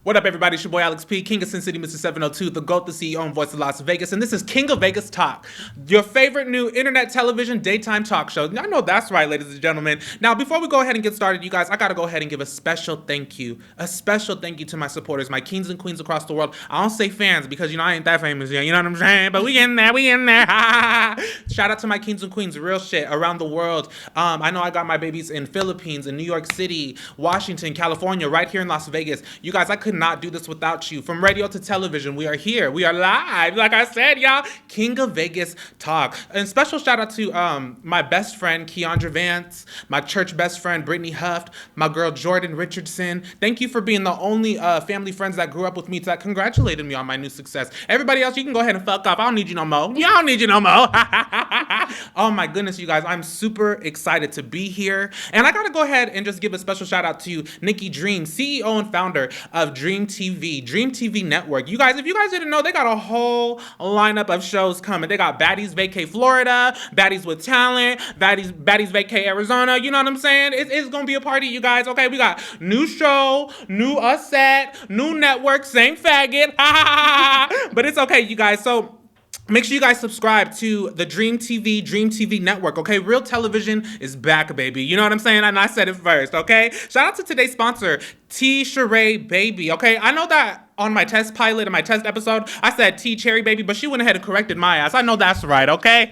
What up, everybody? It's your boy Alex P, King of Sin City, Mr. 702, the GOAT, the CEO, and voice of Las Vegas. And this is King of Vegas Talk, your favorite new internet television daytime talk show. I know that's right, ladies and gentlemen. Now, before we go ahead and get started, you guys, I got to go ahead and give a special thank you to my supporters, my kings and queens across the world. I don't say fans because, I ain't that famous yet. You know what I'm saying? But we in there. Shout out to my kings and queens, real shit, around the world. I know I got my babies in Philippines, in New York City, Washington, California, right here in Las Vegas. You guys, I could not do this without you. From radio to television, we are here. We are live. Like I said, y'all, King of Vegas Talk. And special shout out to my best friend, Keandra Vance, my church best friend, Brittany Huft, my girl, Jordan Richardson. Thank you for being the only family friends that grew up with me that congratulated me on my new success. Everybody else, you can go ahead and fuck off. I don't need you no more. Y'all don't need you no more. Oh my goodness, you guys, I'm super excited to be here. And I gotta go ahead and just give a special shout out to Nikki Dream, CEO and founder of DreamTvNetwork. You guys, if you guys didn't know, they got a whole lineup of shows coming. They got Baddies Vacay Florida, Baddies with Talent, Baddies Vacay Arizona. You know what I'm saying? It's gonna be a party, you guys. Okay, we got new show, new set, new network, same faggot. But it's okay, you guys. So make sure you guys subscribe to the DreamTV Network, okay? Real television is back, baby. You know what I'm saying? And I said it first, okay? Shout out to today's sponsor, Cheri Babie, okay? I know that on my test pilot and my test episode, I said Cheri Babie, but she went ahead and corrected my ass. I know that's right, okay?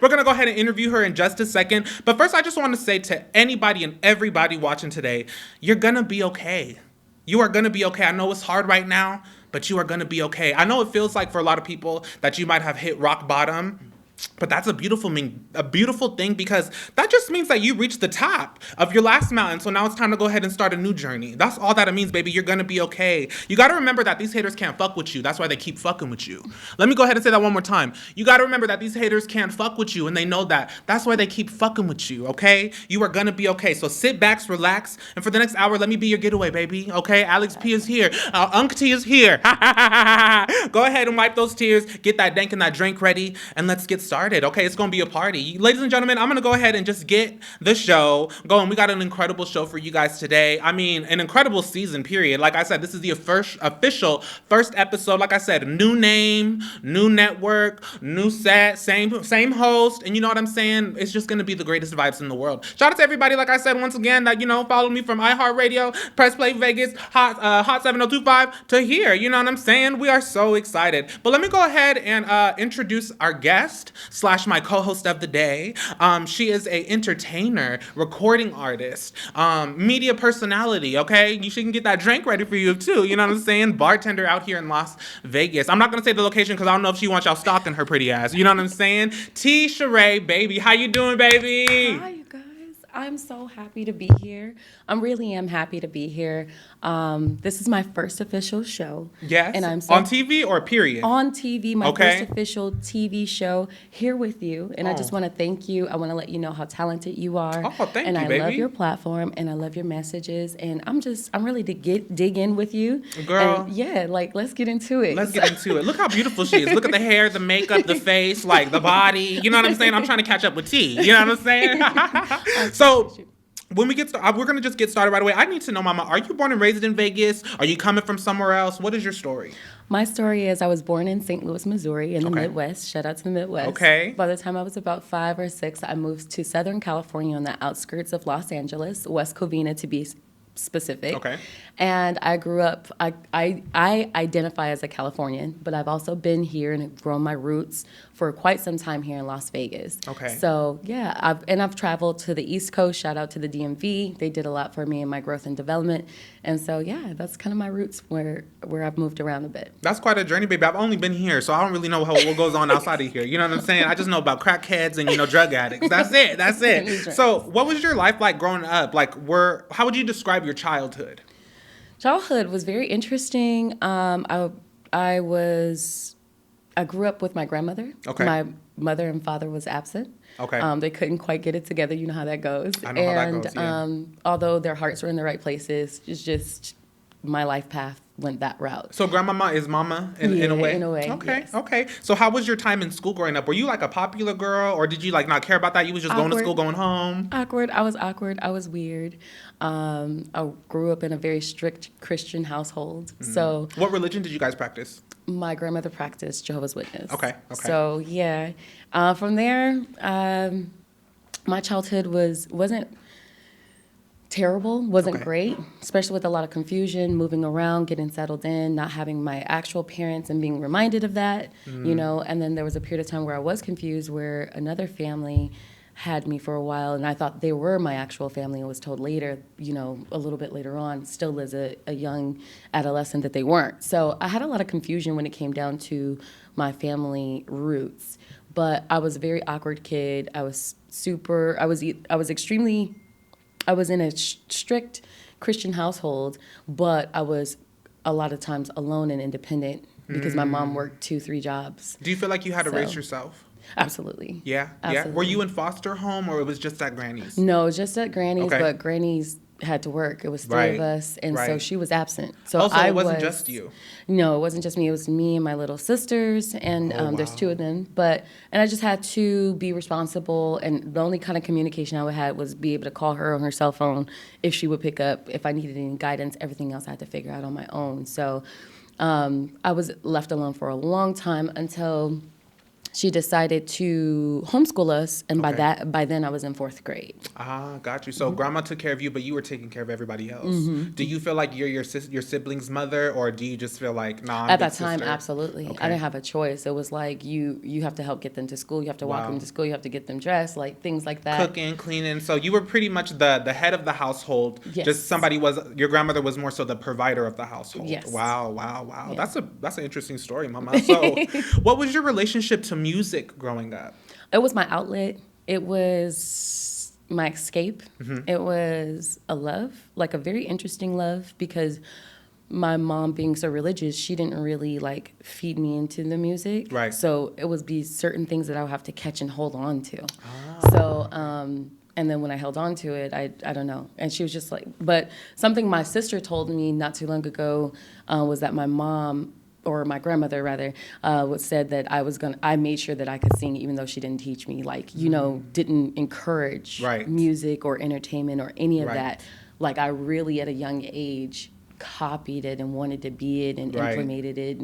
We're going to go ahead and interview her in just a second. But first, I just want to say to anybody and everybody watching today, you're going to be okay. You are going to be okay. I know it's hard right now, but you are going to be okay. I know it feels like for a lot of people that you might have hit rock bottom, but that's a beautiful thing because that just means that you reached the top of your last mountain. So now it's time to go ahead and start a new journey. That's all that it means, baby. You're going to be okay. You got to remember that these haters can't fuck with you. That's why they keep fucking with you. Let me go ahead and say that one more time. You got to remember that these haters can't fuck with you, and they know that. That's why they keep fucking with you, okay? You are going to be okay. So sit back, relax, and for the next hour, let me be your getaway, baby, okay? AlexXx P is here. Unc T is here. Go ahead and wipe those tears, get that dank and that drink ready, and let's get started, okay? It's gonna be a party. Ladies and gentlemen, I'm gonna go ahead and just get the show going. We got an incredible show for you guys today. I mean, an incredible season, period. Like I said, this is the official first episode. Like I said, new name, new network, new set, same host, and you know what I'm saying? It's just gonna be the greatest vibes in the world. Shout out to everybody, like I said, once again, that, follow me from iHeartRadio, Press Play Vegas, Hot 7025 to here. You know what I'm saying? We are so excited. But let me go ahead and introduce our guest / my co-host of the day. She is a entertainer, recording artist, media personality, okay? She can get that drink ready for you too, you know what I'm saying? Bartender out here in Las Vegas. I'm not gonna say the location because I don't know if she wants y'all stalking her pretty ass, you know what I'm saying? Cheri Babie, how you doing, baby? Hi, you guys. I'm so happy to be here. I really am happy to be here. This is my first official show. Yes. And I'm on TV or period? On TV, my first official TV show here with you. And I just want to thank you. I want to let you know how talented you are. Oh, thank and you, I baby. love your platform and I love your messages. And I'm ready to dig in with you. Girl. And let's get into it. Let's get into it. Look how beautiful she is. Look at the hair, the makeup, the face, like the body. You know what I'm saying? I'm trying to catch up with T. You know what I'm saying? So when we get started, we're going to just get started right away. I need to know, Mama, are you born and raised in Vegas? Are you coming from somewhere else? What is your story? My story is I was born in St. Louis, Missouri, in the Midwest. Shout out to the Midwest. Okay. By the time I was about 5 or 6, I moved to Southern California on the outskirts of Los Angeles, West Covina to be specific. Okay. And I grew up, I identify as a Californian, but I've also been here and have grown my roots for quite some time here in Las Vegas. Okay. So, yeah, I've traveled to the East Coast. Shout out to the DMV. They did a lot for me in my growth and development. And so, yeah, that's kind of my roots where I've moved around a bit. That's quite a journey, baby. I've only been here, so I don't really know what goes on outside of here. You know what I'm saying? I just know about crackheads and, drug addicts. That's it. So what was your life like growing up? Like, how would you describe your childhood? Childhood was very interesting. I grew up with my grandmother. Okay. My mother and father was absent. Okay. They couldn't quite get it together. You know how that goes. I know how that goes, yeah. Although their hearts were in the right places, it's just my life path went that route. So grandmama is mama in a way? In a way, Okay, yes. okay. So how was your time in school growing up? Were you like a popular girl, or did you like not care about that? You was just going to Awkward. school, going home? Awkward. I was awkward. I was weird. I grew up in a very strict Christian household. So What religion did you guys practice? my grandmother practiced Jehovah's Witness. Okay. So yeah, from there, my childhood wasn't terrible, wasn't Okay. great, especially with a lot of confusion, moving around, getting settled in, not having my actual parents and being reminded of that, and then there was a period of time where I was confused, where another family had me for a while, and I thought they were my actual family, and was told later, a little bit later on, still as a young adolescent, that they weren't. So I had a lot of confusion when it came down to my family roots, but I was a very awkward kid. I was in a strict Christian household, but I was a lot of times alone and independent because my mom worked 2-3 jobs. Do you feel like you had to So- raise yourself? Absolutely. Yeah. Absolutely. Were you in foster home, or it was just at Granny's? No, just at Granny's, Okay. but Granny's had to work. It was 3 Right, of us, and so right. she was absent. So Also, I it wasn't just you. No, it wasn't just me. It was me and my little sisters, and there's wow. 2 of them. And I just had to be responsible, and the only kind of communication I would have was be able to call her on her cell phone if she would pick up, if I needed any guidance. Everything else I had to figure out on my own. So I was left alone for a long time until she decided to homeschool us, and Okay. by then I was in 4th grade. Ah, got you. So grandma took care of you, but you were taking care of everybody else. Do you feel like you're your sibling's mother, or do you just feel like, nah, I'm At big that time, sister? absolutely. Okay. I didn't have a choice. It was like you have to help get them to school. You have to walk Wow. them to school. You have to get them dressed, like things like that. Cooking, cleaning. So you were pretty much the head of the household. Yes. Just your grandmother was more so the provider of the household. Yes. Wow. Yeah. That's an interesting story, Mama. So what was your relationship to music growing up? It was my outlet. It was my escape. Mm-hmm. It was a love, like a very interesting love, because my mom being so religious, she didn't really like feed me into the music. Right. So it would be certain things that I would have to catch and hold on to. Ah. So, and then when I held on to it, I don't know. And she was just like, but something my sister told me not too long ago was that my mom, or my grandmother rather, said that I made sure that I could sing even though she didn't teach me, like, didn't encourage Right. music or entertainment or any of Right. that. Like, I really at a young age copied it and wanted to be it and Right. implemented it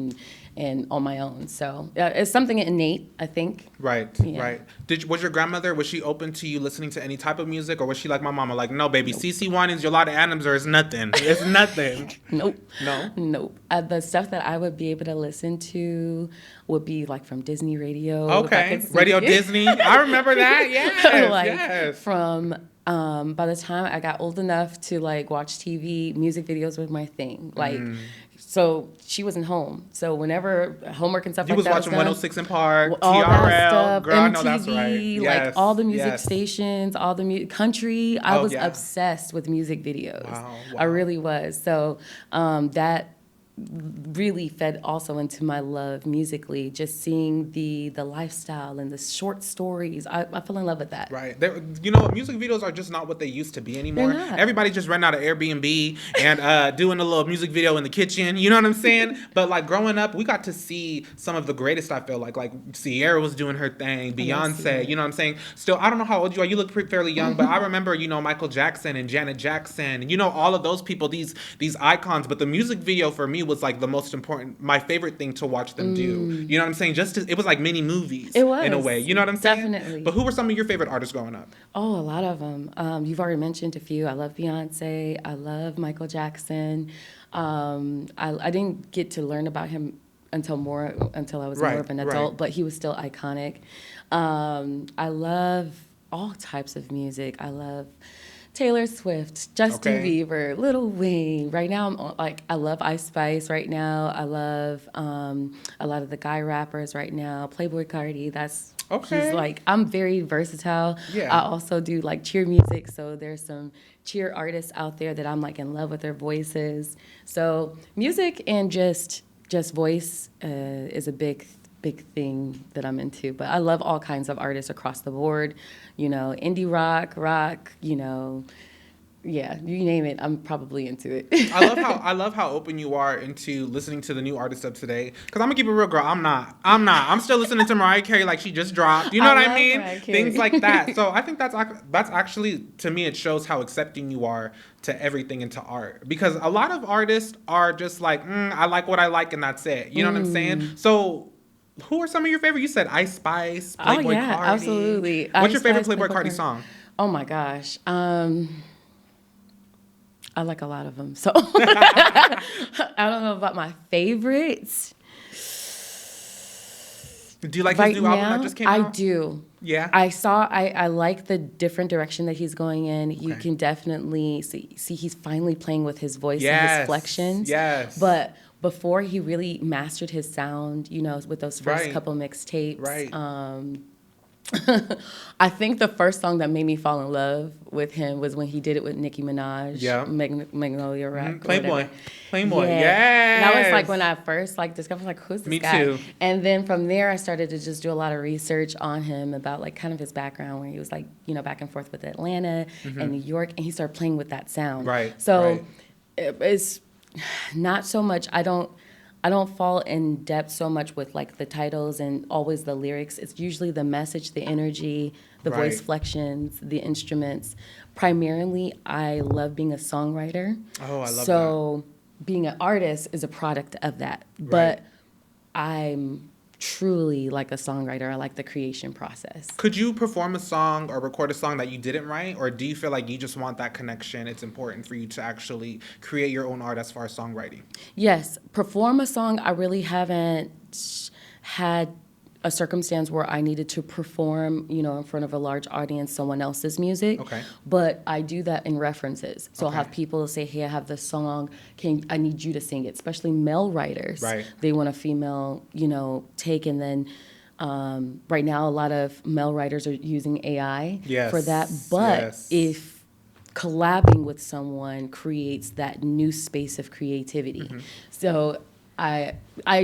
and on my own. So it's something innate, I think. Right, Yeah. right. Was your grandmother, was she open to you listening to any type of music, or was she like my mama, like, no, baby, CC Winans, Yolanda Adams, or it's nothing. It's nothing. Nope. No? Nope. The stuff that I would be able to listen to would be like from Disney Radio. if I Okay. could sing Radio it. Disney. I remember that. Yes. Like, yes. from by the time I got old enough to like watch TV, music videos was my thing. Like, so she wasn't home. So whenever homework and stuff You like was that watching done, 106 in Park, all TRL. that stuff, Girl, I know MTV, that's right. like Yes, all the music yes. stations, all the country. I Oh, was yeah. obsessed with music videos. Wow, I wow. really was. So that really fed also into my love musically, just seeing the lifestyle and the short stories. I fell in love with that. Right. You know what? Music videos are just not what they used to be anymore. They're not. Everybody just ran out of Airbnb and doing a little music video in the kitchen. You know what I'm saying? But like growing up, we got to see some of the greatest, I feel like. Like Sierra was doing her thing, love Beyonce, Sierra. you know what I'm saying? Still, I don't know how old you are. You look fairly young, but I remember, Michael Jackson and Janet Jackson, and all of those people, these icons. But the music video for me was like the most important, my favorite thing to watch them do. You know what I'm saying? It was like mini movies. It was. In a way. You know what I'm saying? Definitely. But who were some of your favorite artists growing up? Oh, a lot of them. You've already mentioned a few. I love Beyonce. I love Michael Jackson. I didn't get to learn about him until I was Right, more of an adult, right. but he was still iconic. I love all types of music. I love Taylor Swift, Justin Okay. Bieber, Lil Wayne. Right now, I love Ice Spice. Right now, I love a lot of the guy rappers. Right now, Playboy Cardi. Okay. He's like, I'm very versatile. Yeah. I also do like cheer music, so there's some cheer artists out there that I'm like in love with their voices. So music and just voice is a big thing that I'm into. But I love all kinds of artists across the board. Indie rock, yeah, you name it, I'm probably into it. I love how open you are into listening to the new artists of today. Because I'm gonna keep it real, girl. I'm not. I'm still listening to Mariah Carey like she just dropped. You know what I love mean? Mariah Carey. Things like that. So I think that's actually, to me, it shows how accepting you are to everything into art. Because a lot of artists are just like, I like what I like and that's it. You know what I'm saying? So who are some of your favorite? You said Ice Spice, Playboy yeah, Cardi. absolutely. What's your Ice favorite Spice, Playboy Playboy Cardi Cardi. song? Oh my gosh. I like a lot of them. So I don't know about my favorites. Do you like Right his new album now, that just came I out? do. Yeah. I like the different direction that he's going in. You Okay. can definitely see he's finally playing with his voice and Yes, his flexions. yes. But before he really mastered his sound, you know, with those first Right. couple mixtapes, Right. I think the first song that made me fall in love with him was when he did it with Nicki Minaj. Yeah. Magnolia Rock. or Playboy. whatever. Playboy. Yeah. Yes. That was like when I first like discovered like who's this Me guy? too. And then from there I started to just do a lot of research on him about like kind of his background where he was like, you know, back and forth with Atlanta and New York, and he started playing with that sound. Right, So right. it's not so much I don't fall in depth so much with like the titles and always the lyrics. It's usually the message, the energy, the voice Right. flexions, the instruments. Primarily, I love being a songwriter. Oh, I love so being an artist is a product of that. Right. But I'm truly like a songwriter. I like the creation process. Could you perform a song or record a song that you didn't write? Or do you feel like you just want that connection? It's important for you to actually create your own art as far as songwriting. Yes, perform a song. I really haven't had a circumstance where I needed to perform, you know, in front of a large audience, someone else's music. Okay. But I do that in references. So I'll Okay. have people say, "Hey, I have this song. I need you to sing it?" Especially male writers. Right. They want a female, you know, take, and then. Right now, a lot of male writers are using AI Yes, for that. But yes. if collabing with someone creates that new space of creativity, so I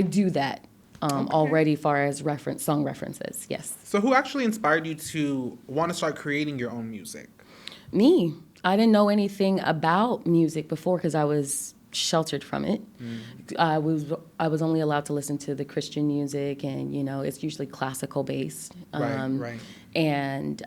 do that already. Far as song references, yes. So who actually inspired you to want to start creating your own music? Me, I didn't know anything about music before because I was sheltered from it. I was only allowed to listen to the Christian music, and you know it's usually classical based. Right. And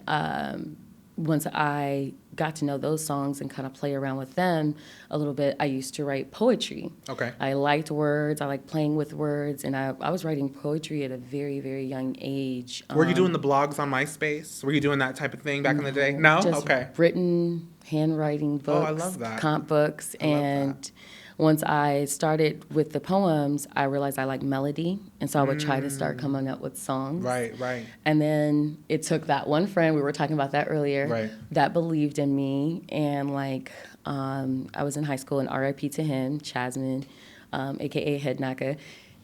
once I got to know those songs and kind of play around with them a little bit, I used to write poetry. Okay. I liked words. I liked playing with words, and I was writing poetry at a very, very young age. Were you doing the blogs on MySpace? Were you doing that type of thing back in the day? No? Just Okay. written handwriting books, I love that. comp books, I love and once I started with the poems, I realized I like melody, and so I would try to start coming up with songs. Right. And then it took that one friend, we were talking about that earlier, Right. that believed in me, and like I was in high school, and RIP to him, Chasman, aka Head Naka.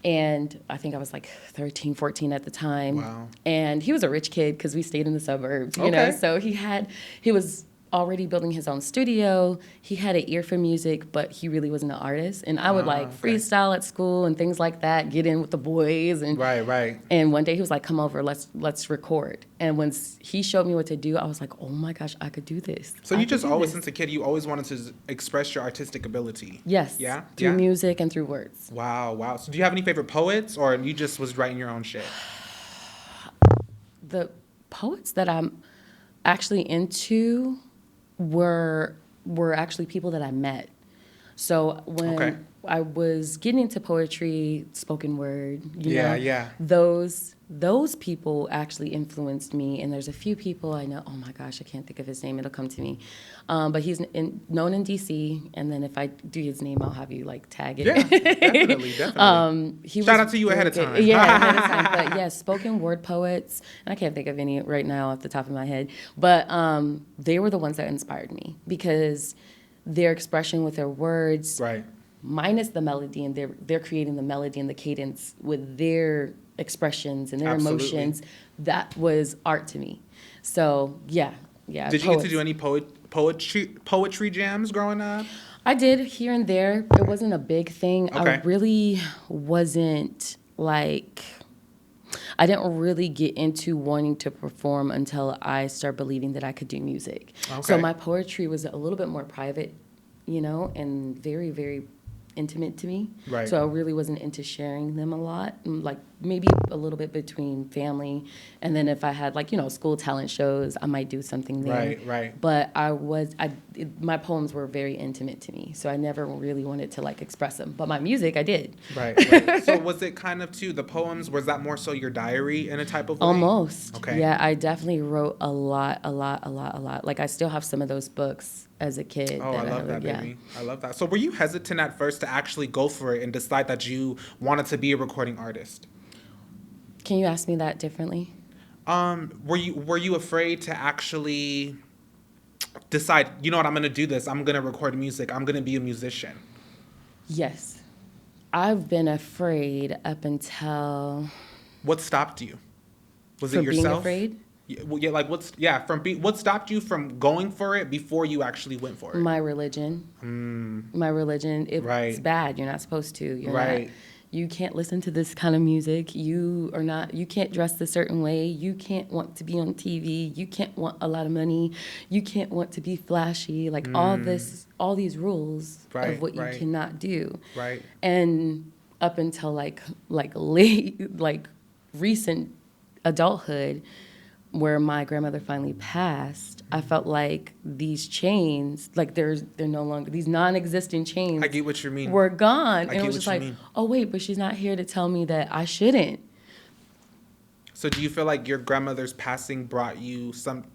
And I think I was like 13, 14 at the time. Wow. And he was a rich kid because we stayed in the suburbs, you know. Okay. So he was already building his own studio. He had an ear for music, but he really wasn't an artist. And I would like okay. freestyle at school and things like that, get in with the boys. And Right. and one day he was like, "Come over, let's record." And once he showed me what to do, I was like, "Oh my gosh, I could do this." So I you could just do always, this. since a kid, you always wanted to express your artistic ability. Yes. Yeah? Through Yeah? music and through words. Wow. So do you have any favorite poets, or you just was writing your own shit? The poets that I'm actually into were actually people that I met. So when Okay. I was getting into poetry, spoken word, you know, Yeah. those people actually influenced me. And there's a few people I know. Oh my gosh, I can't think of his name. It'll come to me. But he's known in DC. And then if I do his name, I'll have you like tag it. Yeah, definitely. Shout out to you ahead of very time. good. Yeah, ahead of time. But yes, spoken word poets. And I can't think of any right now off the top of my head. But they were the ones that inspired me because their expression with their words, Right. minus the melody, and they're creating the melody and the cadence with their expressions and their Absolutely. emotions. That was art to me. So yeah. Did you get to do any poetry jams growing up? I did here and there. It wasn't a big thing. Okay. I really wasn't like I didn't really get into wanting to perform until I started believing that I could do music. Okay. So my poetry was a little bit more private, and very, very intimate to me. Right. So I really wasn't into sharing them a lot, like maybe a little bit between family. And then if I had school talent shows, I might do something there. Right. But my poems were very intimate to me. So I never really wanted to express them. But my music, I did. Right. So was it kind of too, the poems, was that more so your diary in a type of way? Almost. Okay. Yeah, I definitely wrote a lot. Like I still have some of those books as a kid. Oh, I love that, baby. I love that. So were you hesitant at first to actually go for it and decide that you wanted to be a recording artist? Can you ask me that differently? Were you afraid to actually decide, you know what, I'm going to do this. I'm going to record music. I'm going to be a musician? Yes. I've been afraid up until... What stopped you? Was it From yourself? being afraid? What stopped you from going for it before you actually went for it? My religion. My religion. It's bad. You're not supposed to. You can't listen to this kind of music. You can't dress a certain way. You can't want to be on TV. You can't want a lot of money. You can't want to be flashy. All these rules of what you cannot do. Right. And up until late, recent adulthood, where my grandmother finally passed, I felt like these chains, they're no longer, these non-existent chains. I get what you mean. Were gone. And it was just oh wait, but she's not here to tell me that I shouldn't. So do you feel like your grandmother's passing brought you some,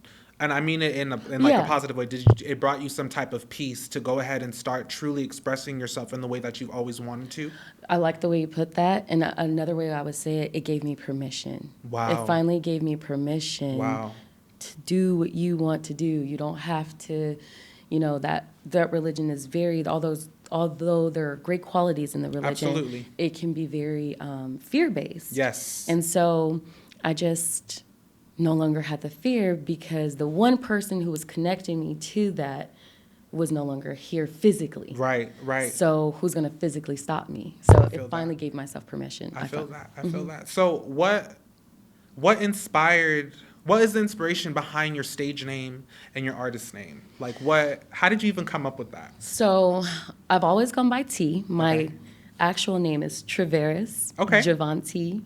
and I mean it in a positive way, it brought you some type of peace to go ahead and start truly expressing yourself in the way that you've always wanted to? I like the way you put that. And another way I would say it gave me permission. Wow. It finally gave me permission to do what you want to do. You don't have to, that religion is very, although there are great qualities in the religion, absolutely, it can be very fear-based. Yes. And so I just no longer had the fear because the one person who was connecting me to that was no longer here physically. Right. So who's going to physically stop me? So it finally gave myself permission. I feel that. So what is the inspiration behind your stage name and your artist name? How did you even come up with that? So I've always gone by T. My actual name is Traveris Javonte.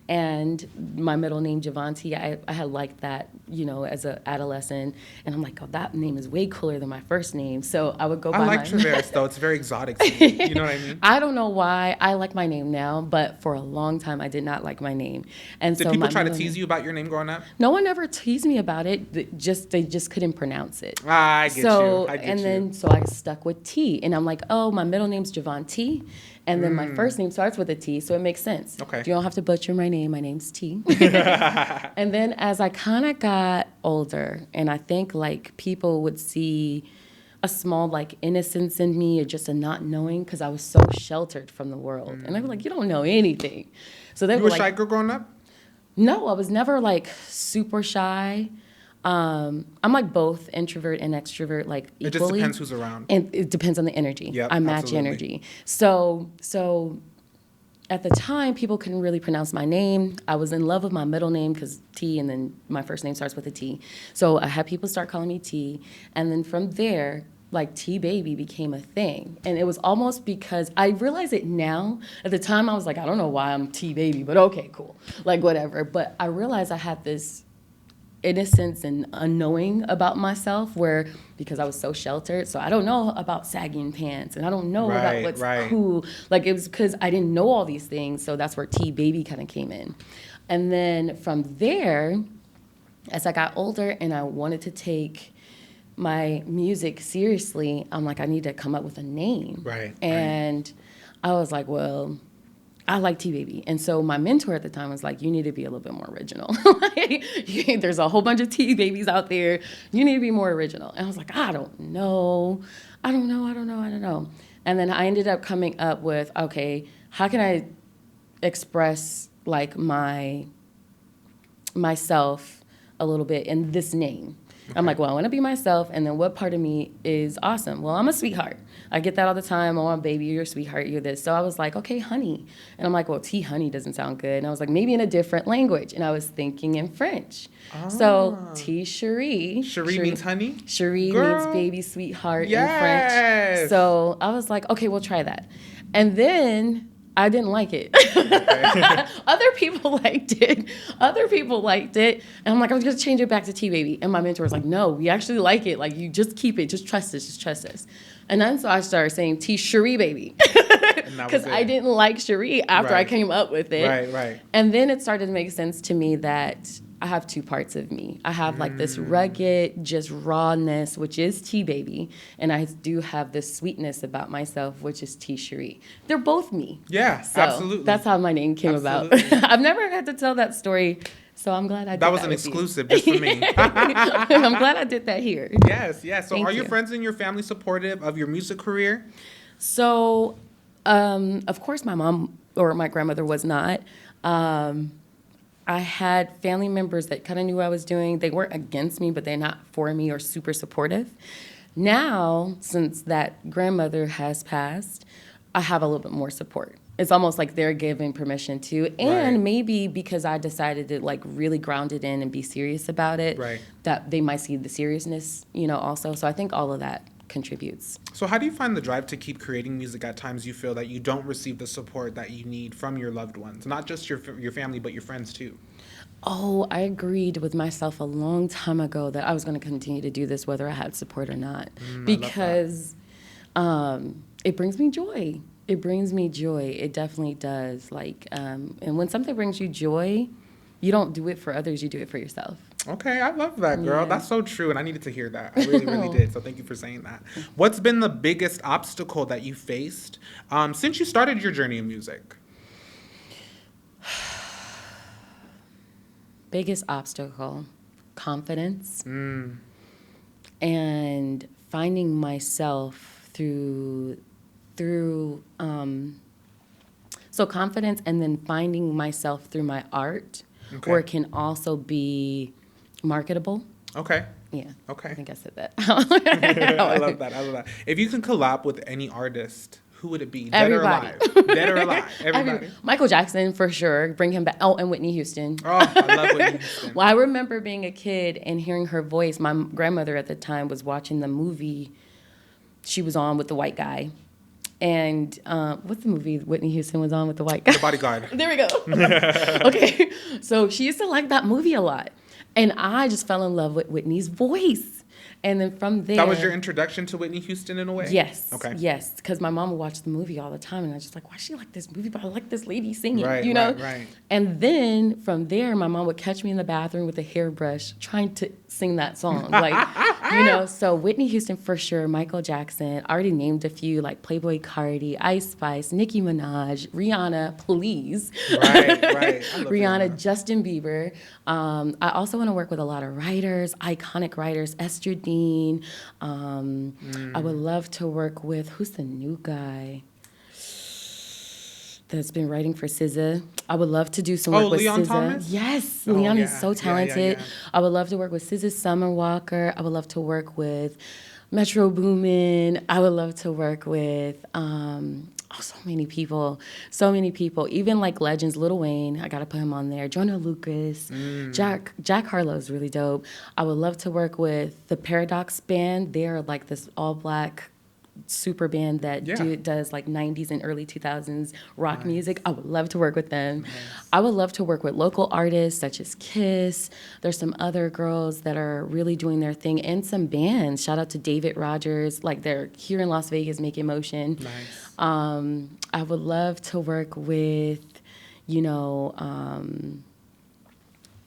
And my middle name, Javonte, I had liked that, as an adolescent. And I'm like, oh, that name is way cooler than my first name. So I would go by I like Traveris, though. It's very exotic to me. You know what I mean? I don't know why. I like my name now, but for a long time, I did not like my name. And did people try to tease you about your name growing up? No one ever teased me about it. They just couldn't pronounce it. I get you. Then I stuck with T. And I'm like, oh, my middle name's Javonte. And then my first name starts with a T, so it makes sense. Okay. You don't have to butcher my name. My name's T. And then as I kind of got older, and I think people would see a small innocence in me or just a not knowing because I was so sheltered from the world. And they were like, you don't know anything. So they were a shy girl growing up? No, I was never super shy. I'm both introvert and extrovert equally. It just depends who's around. And it depends on the energy. Yep, I match absolutely. energy. So at the time, people couldn't really pronounce my name. I was in love with my middle name because T, and then my first name starts with a T. So I had people start calling me T. And then from there, T Baby became a thing. And it was almost because I realize it now. At the time, I was like, I don't know why I'm T Baby, but okay, cool. Whatever. But I realized I had this innocence and unknowing about myself because I was so sheltered. So I don't know about sagging pants and I don't know about what's cool. It was because I didn't know all these things. So that's where T Baby kind of came in. And then from there, as I got older and I wanted to take my music seriously, I'm like, I need to come up with a name. And I was like, well, I like T-Baby. And so my mentor at the time was like, you need to be a little bit more original. There's a whole bunch of T-Babies out there. You need to be more original. And I was like, I don't know. And then I ended up coming up with, okay, how can I express myself a little bit in this name? I'm like, well, I want to be myself. And then what part of me is awesome? Well, I'm a sweetheart. I get that all the time. Oh, baby, you're a sweetheart. You're this. So I was like, okay, honey. And I'm like, well, tea honey doesn't sound good. And I was like, maybe in a different language. And I was thinking in French. So tea Cheri. Cheri means honey? Cheri means baby, sweetheart in Yes. French. So I was like, okay, we'll try that. And then I didn't like it. Other people liked it. And I'm like, I'm just change it back to tea baby. And my mentor was like, no, we actually like it. Like, you just keep it. Just trust us. Just trust us. And then so I started saying tea Cheri Babie. Because I didn't like Cheri after I came up with it. Right. And then it started to make sense to me that I have two parts of me. I have like this rugged, just rawness, which is tea baby. And I do have this sweetness about myself, which is tea Cheri. They're both me. Yeah, so absolutely. That's how my name came about. I've never had to tell that story. So I'm glad I did that. That was an exclusive just for me. I'm glad I did that here. Yes. So Thank are your you. friends and your family supportive of your music career? So, of course, my mom or my grandmother was not. I had family members that kind of knew what I was doing. They weren't against me, but they're not for me or super supportive. Now, since that grandmother has passed, I have a little bit more support. It's almost like they're giving permission to, and maybe because I decided to like really ground it in and be serious about it, that they might see the seriousness, also. So I think all of that contributes. So how do you find the drive to keep creating music at times you feel that you don't receive the support that you need from your loved ones? Not just your family, but your friends too. Oh, I agreed with myself a long time ago that I was going to continue to do this whether I had support or not. Because it brings me joy. It brings me joy. It definitely does. And when something brings you joy, you don't do it for others, you do it for yourself. Okay, I love that, girl. That's so true, and I needed to hear that. I really, really did, so thank you for saying that. What's been the biggest obstacle that you faced since you started your journey in music? Biggest obstacle, confidence. And finding myself through so confidence, and then finding myself through my art, where it can also be marketable. Okay. Yeah. Okay. I think I said that. I love that. If you can collab with any artist, who would it be? Everybody. Dead or alive? Dead or alive? Everybody. Michael Jackson, for sure. Bring him back. Oh, and Whitney Houston. Oh, I love Whitney Houston. Well, I remember being a kid and hearing her voice. My grandmother at the time was watching the movie she was on with the white guy. And what's the movie Whitney Houston was on with the white guy? The Bodyguard. There we go. Okay. So she used to like that movie a lot. And I just fell in love with Whitney's voice. And then from there... That was your introduction to Whitney Houston in a way? Yes. Okay. Yes. Because my mom would watch the movie all the time. And I was just like, why does she like this movie? But I like this lady singing, Right. And then from there, my mom would catch me in the bathroom with a hairbrush trying to sing that song. So Whitney Houston for sure, Michael Jackson. I already named a few, like Playboy Cardi, Ice Spice, Nicki Minaj, Rihanna, please. Right. Rihanna, Justin Bieber. I also want to work with a lot of writers, iconic writers, Esther Dean. I would love to work with, who's the new guy that's been writing for SZA? I would love to do some work with Leon SZA. Thomas? Yes, Leon is so talented. Yeah. I would love to work with SZA, Summer Walker. I would love to work with Metro Boomin. I would love to work with so many people. Even like legends, Lil Wayne. I gotta put him on there. Joyner Lucas, Jack Harlow's really dope. I would love to work with the Paradox Band. They're like this all black super band that does like 90s and early 2000s rock music. I would love to work with them. Nice. I would love to work with local artists such as Kiss. There's some other girls that are really doing their thing, and some bands. Shout out to David Rogers. Like, they're here in Las Vegas making motion. Nice. I would love to work with,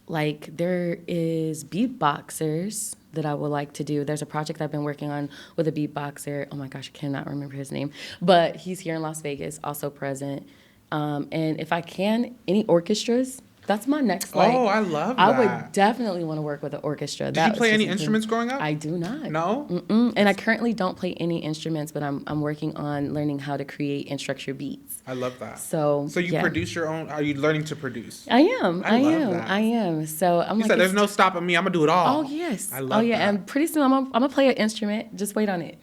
like there is beatboxers that I would like to do. There's a project I've been working on with a beatboxer. Oh my gosh, I cannot remember his name. But he's here in Las Vegas, also present. And if I can, any orchestras, That's my next, Oh, I love that. I would definitely want to work with an orchestra. Did you play any instruments growing up? I do not. No? Mm-mm. And I currently don't play any instruments, but I'm working on learning how to create and structure beats. I love that. So you produce your own, are you learning to produce? I am. I love that. I am. So I'm You said there's no stopping me. I'm going to do it all. Oh, yes. I love that. And pretty soon I'm going to play an instrument. Just wait on it.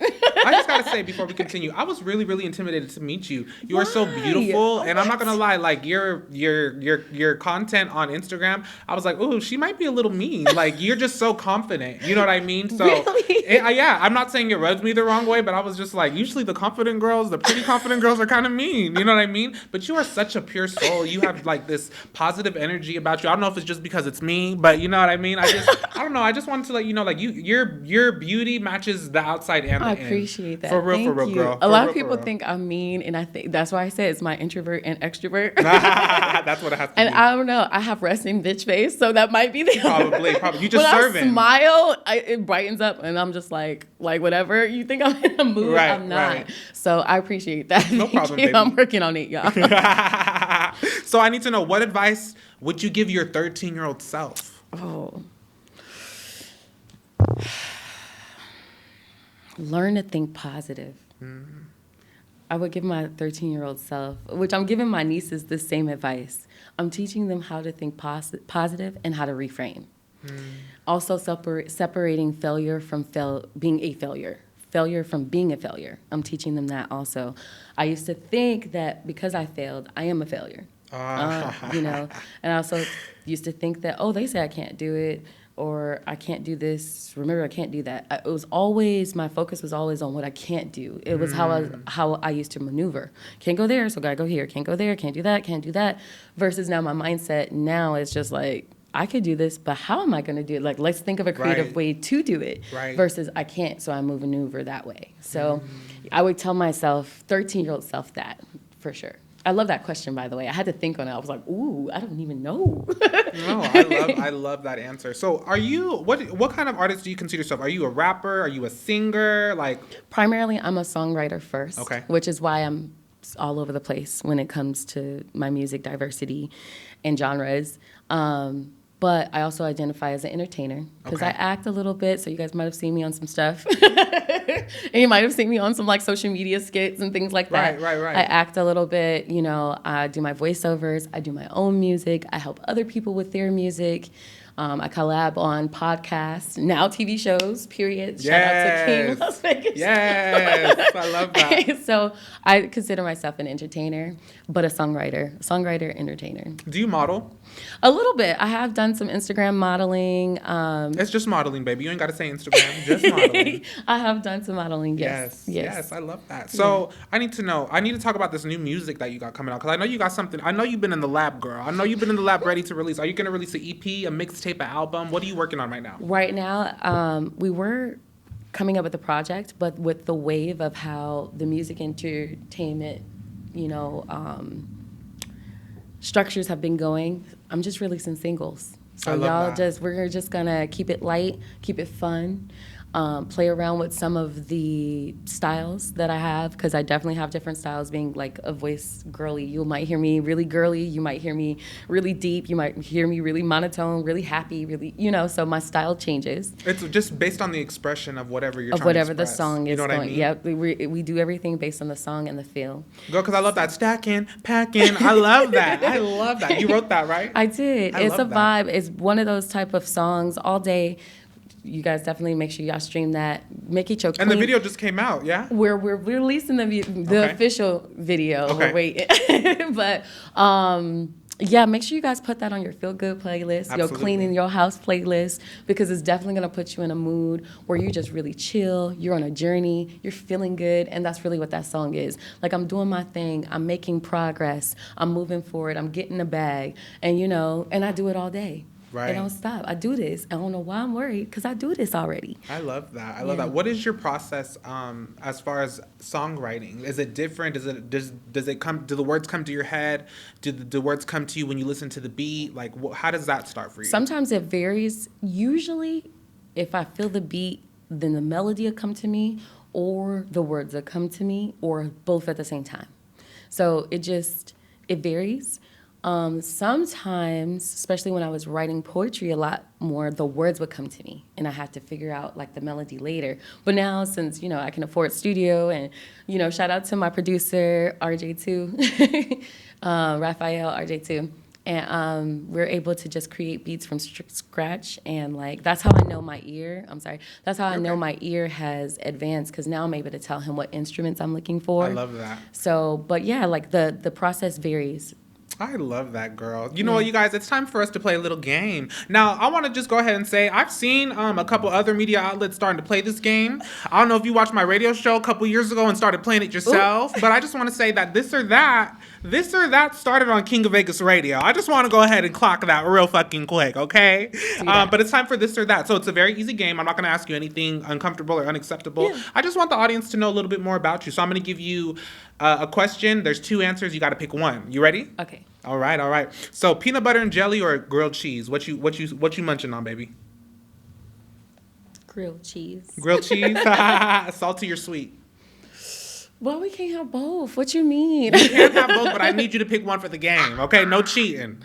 I just got to say before we continue, I was really, really intimidated to meet you. You are so beautiful. And I'm not going to lie, like your content on Instagram, I was like, ooh, she might be a little mean. Like, you're just so confident. You know what I mean? So, really? Yeah, I'm not saying it rubs me the wrong way, but I was just like, usually the confident girls, the pretty confident girls are kind of mean. You know what I mean? But you are such a pure soul. You have like this positive energy about you. I don't know if it's just because it's me, but you know what I mean? I don't know. I just wanted to let you know, like, your beauty matches the outside and the I in. Appreciate that. For real, Thank you. girl. A lot of people think I'm mean, and I think that's why I said it's my introvert and extrovert. That's what it has to be. And I don't know. I have resting bitch face, so that might be the Probably. You just serving. When I smile, it brightens up, and I'm just like whatever. You think I'm in a mood? Right, I'm not. right. So I appreciate that. No problem, baby. I'm working on it, y'all. So I need to know, what advice would you give your 13-year-old self? Oh. Learn to think positive. Mm-hmm. I would give my 13-year-old self, which I'm giving my nieces the same advice. I'm teaching them how to think positive and how to reframe. Also separating failure from being a failure. Failure from being a failure. I'm teaching them that also. I used to think that because I failed, I am a failure. And I also used to think that, they say I can't do it, or I can't do this. Remember, I can't do that. My focus was always on what I can't do. It was how I used to maneuver. Can't go there, so gotta go here. Can't go there, can't do that. Versus now my mindset now is just like, I could do this, but how am I going to do it? Like, let's think of a creative way to do it versus I can't, so I maneuver that way. So I would tell myself, 13-year-old self, that for sure. I love that question, by the way. I had to think on it. I was like, ooh, I don't even know. No, I love that answer. So are you, what kind of artist do you consider yourself? Are you a rapper? Are you a singer? Like, primarily, I'm a songwriter first, okay, which is why I'm all over the place when it comes to my music diversity and genres. But I also identify as an entertainer because I act a little bit, so you guys might have seen me on some stuff. And you might have seen me on some like social media skits and things like that. Right. I act a little bit, I do my voiceovers, I do my own music, I help other people with their music. I collab on podcasts, now TV shows, period. Shout out to King Las Vegas. Yes, I love that. So I consider myself an entertainer, but a songwriter, entertainer. Do you model? A little bit. I have done some Instagram modeling. It's just modeling, baby. You ain't got to say Instagram, just modeling. I have done some modeling, yes. I love that. So I need to talk about this new music that you got coming out, because I know you got something. I know you've been in the lab, girl. I know you've been in the lab ready to release. Are you going to release an EP, a mixtape, an album? What are you working on right now? Right now, we were coming up with a project, but with the wave of how the music entertainment, structures have been going, I'm just releasing singles. So we're just gonna keep it light, keep it fun, play around with some of the styles that I have, because I definitely have different styles, being like a voice girly. You might hear me really girly, you might hear me really deep, you might hear me really monotone, really happy, really, so my style changes. It's just based on the expression of whatever you're trying to express. The song is going. I mean? Yep, we do everything based on the song and the feel. Girl, because I love that stacking, packing. I love that. I love that. You wrote that, right? I did. It's a vibe. It's one of those type of songs all day. You guys definitely make sure y'all stream that. Make it your queen. And the video just came out, yeah? We're releasing the official video. Okay. We're waiting. But make sure you guys put that on your feel good playlist, Absolutely. your cleaning your house playlist, because it's definitely gonna put you in a mood where you just really chill. You're on a journey. You're feeling good, and that's really what that song is. Like, I'm doing my thing. I'm making progress. I'm moving forward. I'm getting a bag, and and I do it all day. Right. I don't stop. I do this. I don't know why I'm worried, because I do this already. I love that. I love that. What is your process as far as songwriting? Is it different? Does it come? Do the words come to your head? Do the words come to you when you listen to the beat? Like, how does that start for you? Sometimes it varies. Usually, if I feel the beat, then the melody will come to me, or the words will come to me, or both at the same time. So it varies. Sometimes, especially when I was writing poetry a lot more, the words would come to me and I had to figure out like the melody later. But now since, I can afford studio and, shout out to my producer, RJ2, Raphael, RJ2. And we're able to just create beats from scratch. And like, that's how I know my ear, that's how I know my ear has advanced, because now I'm able to tell him what instruments I'm looking for. I love that. So, but yeah, like the process varies. I love that, girl. You know what, you guys? It's time for us to play a little game. Now, I want to just go ahead and say I've seen a couple other media outlets starting to play this game. I don't know if you watched my radio show a couple years ago and started playing it yourself, but I just want to say that this or that started on King of Vegas Radio. I just want to go ahead and clock that real fucking quick, okay? But it's time for this or that. So it's a very easy game. I'm not going to ask you anything uncomfortable or unacceptable. Yeah. I just want the audience to know a little bit more about you. So I'm going to give you a question. There's 2 answers. You got to pick one. You ready? Okay. All right. So peanut butter and jelly or grilled cheese? What you munching on, baby? Grilled cheese. Grilled cheese? Salty or sweet? Well, we can't have both. What you mean? You can't have both, but I need you to pick one for the game, okay? No cheating.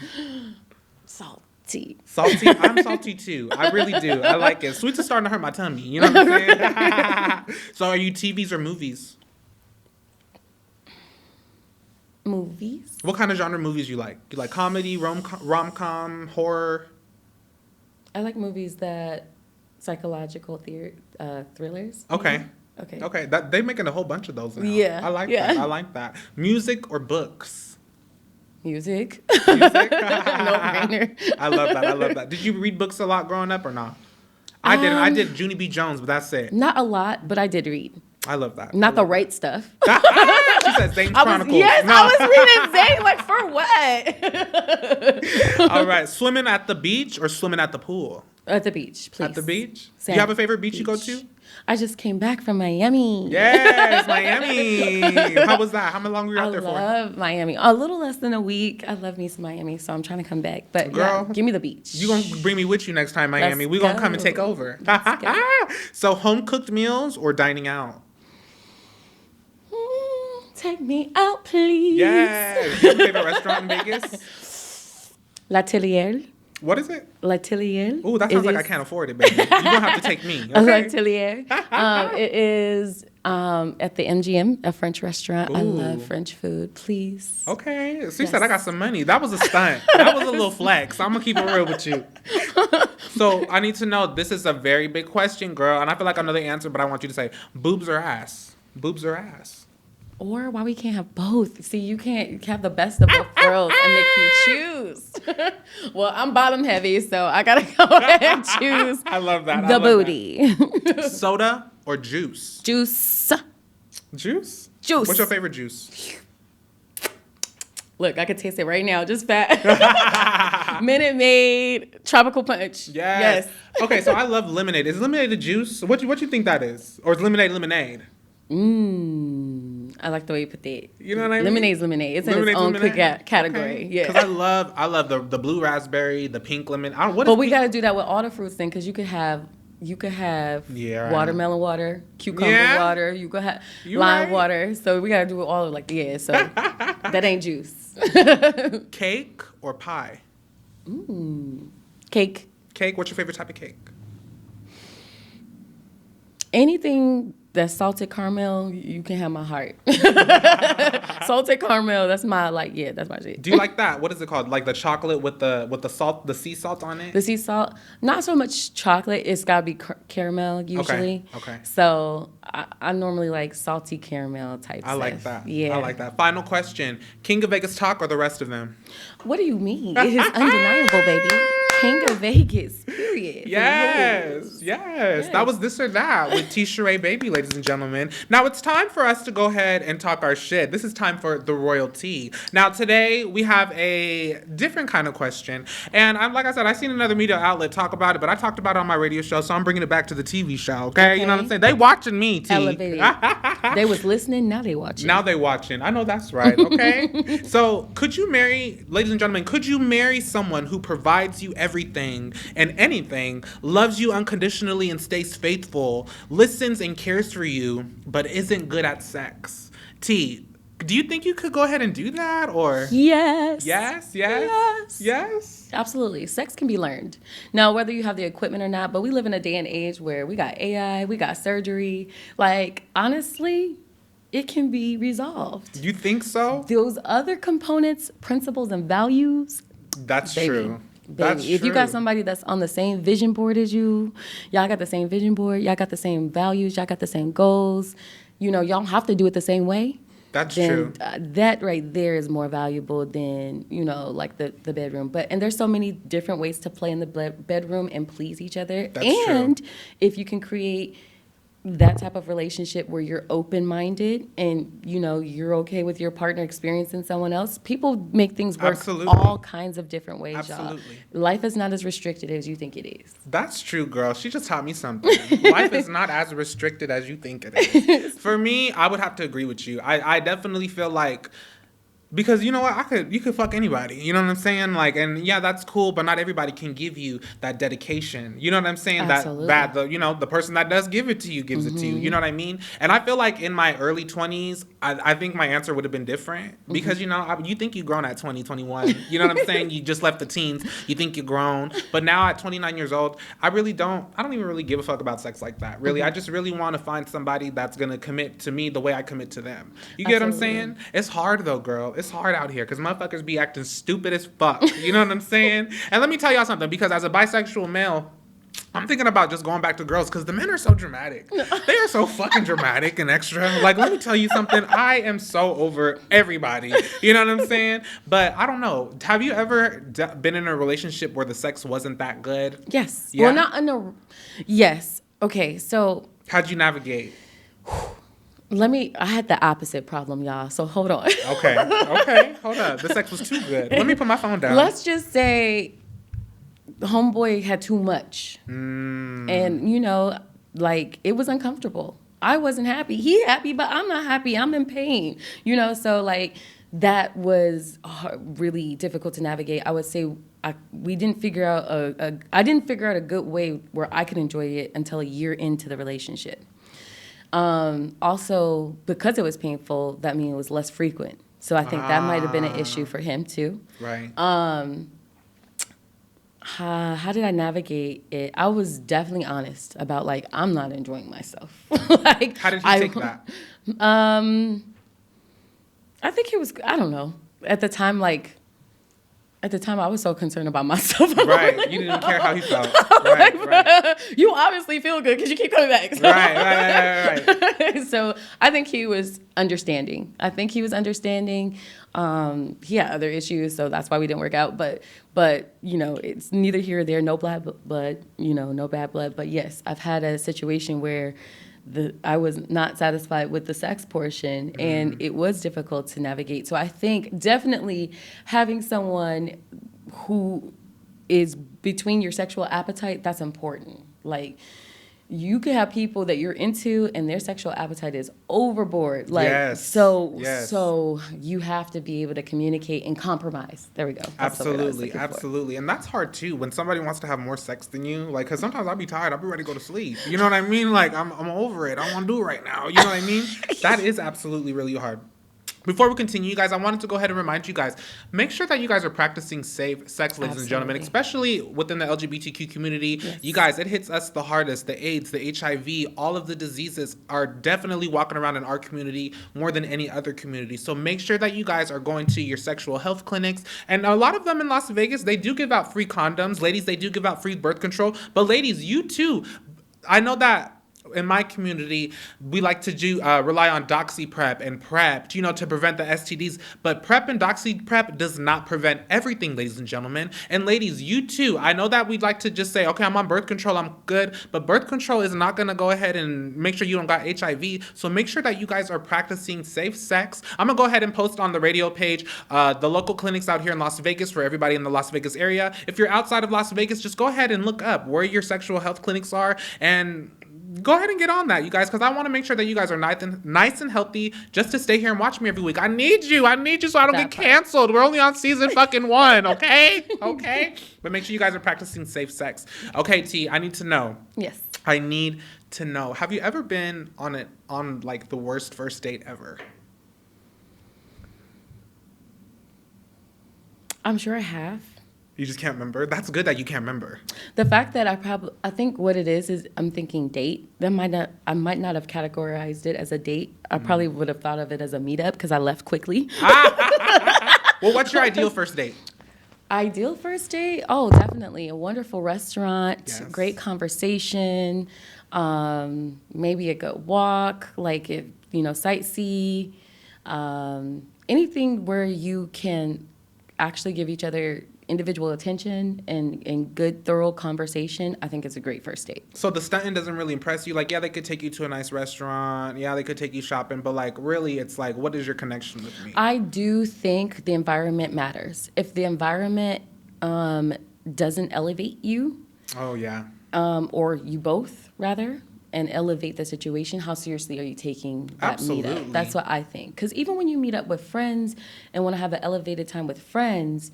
Salty. Salty? I'm salty too. I really do. I like it. Sweets are starting to hurt my tummy. You know what I'm saying? So are you TVs or movies? Movies. What kind of genre movies you like? You like comedy, rom-com, horror? I like movies that psychological thrillers. Okay. Okay. Okay. They're making a whole bunch of those now. Yeah. I like that. I like that. Music or books? Music. No brainer. I love that. Did you read books a lot growing up or not? I didn't. I did Junie B. Jones, but that's it. Not a lot, but I did read. I love that. Not the right stuff. She said Zane's Chronicles. I was reading Zane, like, for what? All right. Swimming at the beach or swimming at the pool? At the beach, please. At the beach? Sand Do you have a favorite beach you go to? I just came back from Miami. Yes, Miami. How was that? How long were you out there for? I love Miami. A little less than a week. I love me some Miami, so I'm trying to come back. But girl, yeah, give me the beach. You gonna bring me with you next time, Miami. We're going to come and take over. So home-cooked meals or dining out? Take me out, please. Yes. Your favorite restaurant in Vegas? L'Atelier. What is it? L'Atelier. Oh, that sounds like I can't afford it, baby. You're going to have to take me. Okay? L'Atelier. It is at the MGM, a French restaurant. Ooh. I love French food. Please. Okay. So you said I got some money. That was a stunt. That was a little flex. I'm going to keep it real with you. So I need to know, this is a very big question, girl. And I feel like I know the answer, but I want you to say boobs or ass? Boobs or ass? Or why we can't have both? See, you can't have the best of both worlds and make me choose. Well, I'm bottom heavy, so I gotta go ahead and choose. I love that. The booty. Soda or juice? Juice. Juice? Juice. What's your favorite juice? Look, I can taste it right now. Just fat. Minute Maid, tropical punch. Yes. Okay, so I love lemonade. Is lemonade a juice? What you think that is? Or is lemonade? I like the way you put that. You know what I mean? Lemonade's lemonade. It's in its own quick category. Okay. Yeah. Because I love the blue raspberry, the pink lemon. But we got to do that with all the fruits then, because you could have watermelon water, cucumber water. You could have lime water. So we got to do it all like So that ain't juice. Cake or pie? Cake. Cake. What's your favorite type of cake? Anything that's salted caramel, you can have my heart. Salted caramel, that's my shit. Do you like that? What is it called? Like the chocolate with the salt, the sea salt on it? The sea salt, not so much chocolate. It's gotta be caramel usually. Okay. So I normally like salty caramel type stuff. I like that. Yeah. I like that. Final question: King of Vegas talk or the rest of them? What do you mean? It is undeniable, baby. King of Vegas, period. Yes. That was this or that with Cheri Babie, ladies and gentlemen. Now it's time for us to go ahead and talk our shit. This is time for the royalty. Now today we have a different kind of question, and like I said, I seen another media outlet talk about it, but I talked about it on my radio show, so I'm bringing it back to the TV show. Okay? You know what I'm saying? They watching me, T. Elevated. They was listening, now they watching. Now they watching. I know that's right. Okay. So could you marry, ladies and gentlemen? Could you marry someone who provides you everything and anything, loves you unconditionally and stays faithful, listens and cares for you, but isn't good at sex? T, Do you think you could go ahead and do that, or? Yes. Yes. Absolutely. Sex can be learned. Now, whether you have the equipment or not, but we live in a day and age where we got AI, we got surgery. Like, honestly, it can be resolved. You think so? Those other components, principles, and values. That's baby, true. Baby. That's If true. you got somebody that's on the same vision board as you, y'all got the same vision board, y'all got the same values, y'all got the same goals, y'all don't have to do it the same way. That's then, true. That right there is more valuable than, like the bedroom. And there's so many different ways to play in the bedroom and please each other. That's and true. if you can create that type of relationship where you're open-minded and, you're okay with your partner experiencing someone else, people make things work all kinds of different ways, Absolutely. y'all. Life is not as restricted as you think it is. That's true, girl. She just taught me something. Life is not as restricted as you think it is. For me, I would have to agree with you. I definitely feel like, because you know what, you could fuck anybody. You know what I'm saying? Like, and yeah, that's cool, but not everybody can give you that dedication. You know what I'm saying? Absolutely. The person that does give it to you gives it to you. You know what I mean? And I feel like in my early 20s, I think my answer would have been different because you think you've grown at 20, 21. You know what I'm saying? You just left the teens. You think you're grown, but now at 29 years old, I don't even really give a fuck about sex like that. Really, I just really want to find somebody that's gonna commit to me the way I commit to them. You get what I'm saying? It's hard though, girl. It's hard out here because motherfuckers be acting stupid as fuck. You know what I'm saying? And let me tell y'all something, because as a bisexual male, I'm thinking about just going back to girls because the men are so dramatic. They are so fucking dramatic and extra. Like, let me tell you something. I am so over everybody. You know what I'm saying? But I don't know. Have you ever been in a relationship where the sex wasn't that good? Yes. Yeah? Well, not in a... Yes. Okay, so... How'd you navigate? I had the opposite problem, y'all. So hold on. Okay. Hold up. The sex was too good. Let me put my phone down. Let's just say the homeboy had too much. And, it was uncomfortable. I wasn't happy. He happy, but I'm not happy. I'm in pain. So that was really difficult to navigate. I would say I didn't figure out a good way where I could enjoy it until a year into the relationship. Also, because it was painful, that means it was less frequent. So I think that might have been an issue for him too. Right. How did I navigate it? I was definitely honest about I'm not enjoying myself. How did you take that? I think it was, I don't know. At the time, I was so concerned about myself. Right. You didn't care how he felt. Right. You obviously feel good because you keep coming back. So. Right. So I think he was understanding. He had other issues, so that's why we didn't work out. But it's neither here or there. No bad blood, no bad blood. But yes, I've had a situation where I was not satisfied with the sex portion, and it was difficult to navigate. So I think definitely having someone who is between your sexual appetite, that's important. You could have people that you're into and their sexual appetite is overboard. So you have to be able to communicate and compromise. There we go. Absolutely. And that's hard too when somebody wants to have more sex than you. Because sometimes I'll be tired. I'll be ready to go to sleep. You know what I mean? I'm over it. I don't want to do it right now. You know what I mean? That is absolutely really hard. Before we continue, you guys, I wanted to go ahead and remind you guys, make sure that you guys are practicing safe sex, ladies and gentlemen, especially within the LGBTQ community. Yes. You guys, it hits us the hardest. The AIDS, the HIV, all of the diseases are definitely walking around in our community more than any other community. So make sure that you guys are going to your sexual health clinics. And a lot of them in Las Vegas, they do give out free condoms. Ladies, they do give out free birth control. But ladies, you too. I know that in my community, we like to rely on Doxy Prep and PrEP, to prevent the STDs. But PrEP and Doxy Prep does not prevent everything, ladies and gentlemen. And ladies, you too. I know that we'd like to just say, okay, I'm on birth control, I'm good. But birth control is not going to go ahead and make sure you don't got HIV. So make sure that you guys are practicing safe sex. I'm going to go ahead and post on the radio page the local clinics out here in Las Vegas for everybody in the Las Vegas area. If you're outside of Las Vegas, just go ahead and look up where your sexual health clinics are and go ahead and get on that, you guys, because I want to make sure that you guys are nice and healthy just to stay here and watch me every week. I need you so I don't get canceled. We're only on season fucking 1, okay? Okay? But make sure you guys are practicing safe sex. Okay, T, I need to know. Yes. I need to know. Have you ever been on the worst first date ever? I'm sure I have. You just can't remember? That's good that you can't remember. The fact that I think what it is I'm thinking date. I might not have categorized it as a date. I probably would have thought of it as a meetup because I left quickly. Well, what's your ideal first date? Ideal first date? Oh, definitely. A wonderful restaurant, Yes. great conversation, maybe a good walk, like if, sightsee, anything where you can actually give each other individual attention and good, thorough conversation. I think it's a great first date. So the stunting doesn't really impress you? Like, yeah, they could take you to a nice restaurant. Yeah, they could take you shopping. But, like, really, it's like, what is your connection with me? I do think the environment matters. If the environment doesn't elevate you, Oh, yeah. or you both, rather, and elevate the situation, how seriously are you taking that Absolutely. meetup? That's what I think. Because even when you meet up with friends and want to have an elevated time with friends,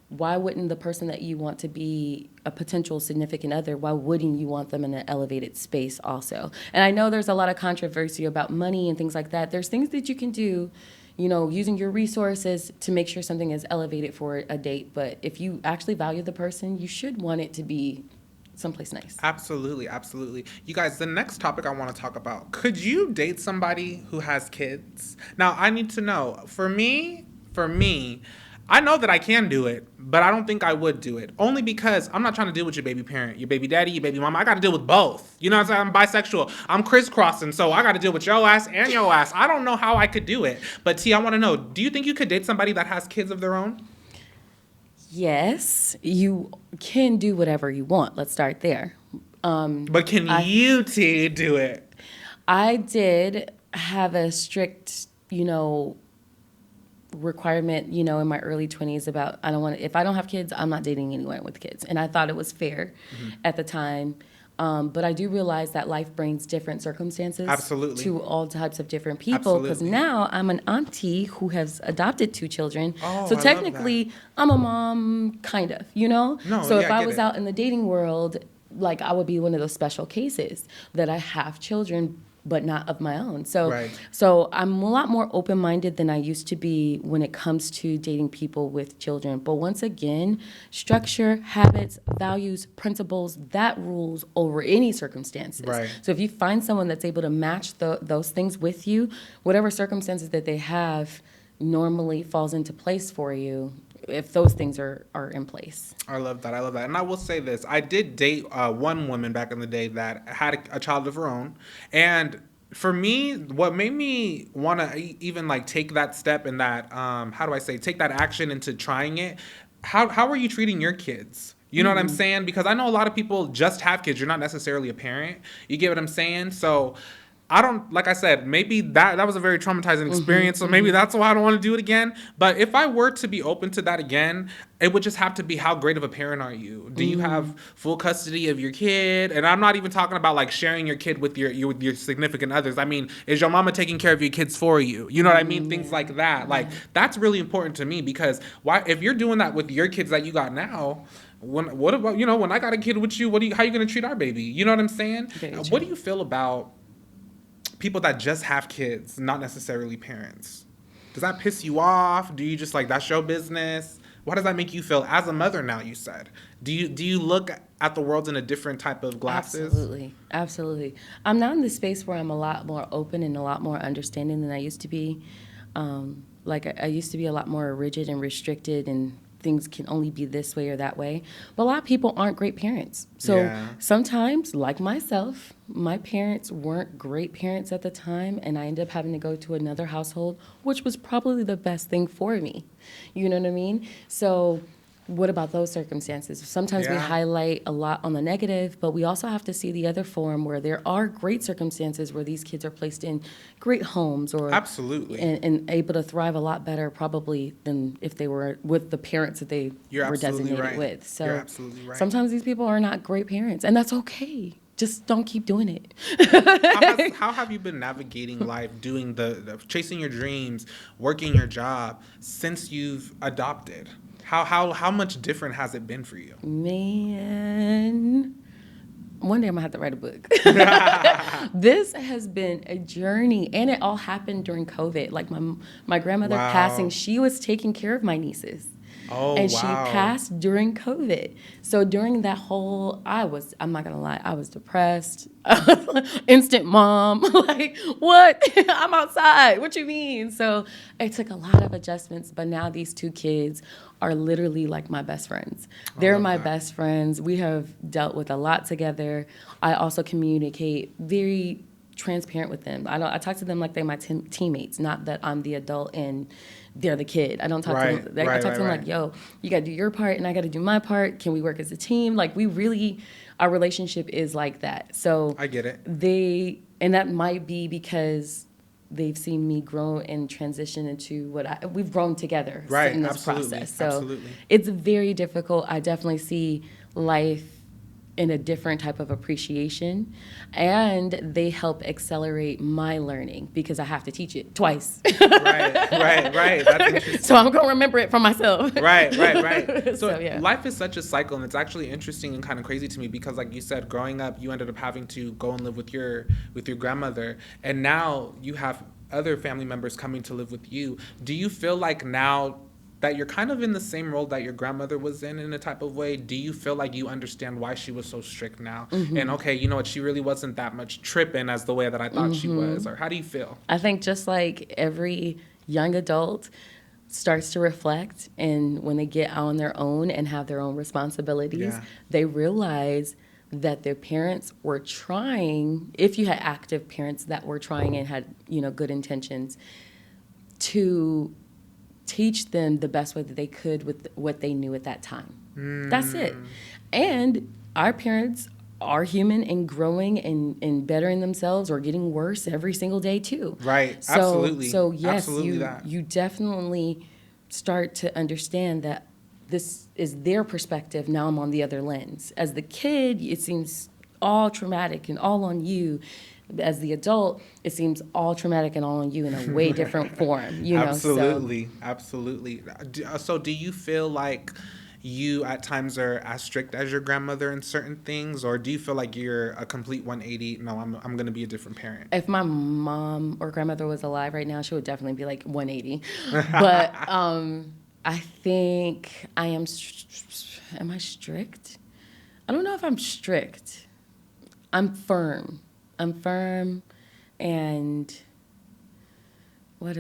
why wouldn't the person that you want to be a potential significant other, why wouldn't you want them in an elevated space also? And I know there's a lot of controversy about money and things like that. There's things that you can do, using your resources to make sure something is elevated for a date. But if you actually value the person, you should want it to be someplace nice. Absolutely, absolutely. You guys, the next topic I want to talk about, could you date somebody who has kids? Now, I need to know. For me, I know that I can do it, but I don't think I would do it. Only because I'm not trying to deal with your baby parent, your baby daddy, your baby mama. I got to deal with both. You know what I'm saying? I'm bisexual. I'm crisscrossing, so I got to deal with your ass and your ass. I don't know how I could do it. But T, I want to know, do you think you could date somebody that has kids of their own? Yes, you can do whatever you want. Let's start there. But can you, T, do it? I did have a strict, requirement, in my early 20s about if I don't have kids, I'm not dating anyone with kids. And I thought it was fair at the time. But I do realize that life brings different circumstances Absolutely. to all types of different people. Because now I'm an auntie who has adopted 2 children. Oh, so I technically, I'm a mom, kind of, No, So yeah, if I I get was it. out in the dating world, like I would be one of those special cases that I have children, but not of my own. So, Right. so I'm a lot more open-minded than I used to be when it comes to dating people with children. But once again, structure, habits, values, principles, that rules over any circumstances. Right. So if you find someone that's able to match those things with you, whatever circumstances that they have normally falls into place for you if those things are in place. I love that. And I will say this. I did date one woman back in the day that had a child of her own. And for me, what made me want to even like take that step and that, take that action into trying it. How are you treating your kids? You know what I'm saying? Because I know a lot of people just have kids. You're not necessarily a parent. You get what I'm saying? So I don't, like I said, maybe that was a very traumatizing experience, so maybe that's why I don't want to do it again. But if I were to be open to that again, it would just have to be, how great of a parent are you? Do you have full custody of your kid? And I'm not even talking about like sharing your kid with your significant others. I mean, is your mama taking care of your kids for you? You know what I mean? Things like that. Like, that's really important to me, because if you're doing that with your kids that you got now, what about, when I got a kid with you, how are you going to treat our baby? You know what I'm saying? What do you feel about people that just have kids, not necessarily parents? Does that piss you off? Do you just like, that's your business? What does that make you feel as a mother now, you said? Do you look at the world in a different type of glasses? Absolutely. I'm now in the space where I'm a lot more open and a lot more understanding than I used to be. I used to be a lot more rigid and restricted, and things can only be this way or that way. But a lot of people aren't great parents. So sometimes, like myself, my parents weren't great parents at the time, and I ended up having to go to another household, which was probably the best thing for me. You know what I mean? So what about those circumstances? Sometimes we highlight a lot on the negative, but we also have to see the other form where there are great circumstances where these kids are placed in great homes or Absolutely. and able to thrive a lot better probably than if they were with the parents that they were designated with. So You're absolutely right. sometimes these people are not great parents, and that's okay. Just don't keep doing it. How have you been navigating life, doing the chasing your dreams, working your job since you've adopted? How much different has it been for you? Man, one day I'm gonna have to write a book. This has been a journey, and it all happened during COVID. Like my grandmother passing, she was taking care of my nieces. Oh, and wow. she passed during COVID. So during that whole, I'm not gonna lie, I was depressed. Instant mom, like, what? I'm outside. What you mean? So it took a lot of adjustments, but now these two kids are literally like my best friends. They're love my that. best friends. We have dealt with a lot together. I also communicate very transparent with them. I talk to them like they're my teammates, not that I'm the adult and they're the kid. I don't talk Right, to them. I right, talk to them right, like, yo, you got to do your part and I got to do my part. Can we work as a team? Like, our relationship is like that. So I get it. and that might be because they've seen me grow and transition into we've grown together Right, in this absolutely, process. So absolutely. it's very difficult. I definitely see life in a different type of appreciation, and they help accelerate my learning because I have to teach it twice. Right. That's interesting. So I'm gonna remember it for myself. Right. So yeah. life is such a cycle, and it's actually interesting and kind of crazy to me because, like you said, growing up, you ended up having to go and live with your grandmother, and now you have other family members coming to live with you. Do you feel like now that you're kind of in the same role that your grandmother was in a type of way? Do you feel like you understand why she was so strict now? Mm-hmm. And okay, you know what, she really wasn't that much tripping as the way that I thought she was, or how do you feel? I think just like every young adult starts to reflect, and when they get on their own and have their own responsibilities, Yeah. they realize that their parents were trying, if you had active parents that were trying and had, good intentions, to teach them the best way that they could with what they knew at that time. That's it. And our parents are human and growing and bettering themselves or getting worse every single day too. Right. So, Absolutely. So yes, Absolutely that. you definitely start to understand that this is their perspective. Now I'm on the other lens. As the kid, it seems all traumatic and all on you. As the adult, it seems all traumatic and all on you in a way different form. Absolutely. So do you feel like you at times are as strict as your grandmother in certain things, or do you feel like you're a complete 180? No, I'm going to be a different parent. If my mom or grandmother was alive right now, she would definitely be like 180. But I think I am. Am I strict? I don't know if I'm strict. I'm firm, and I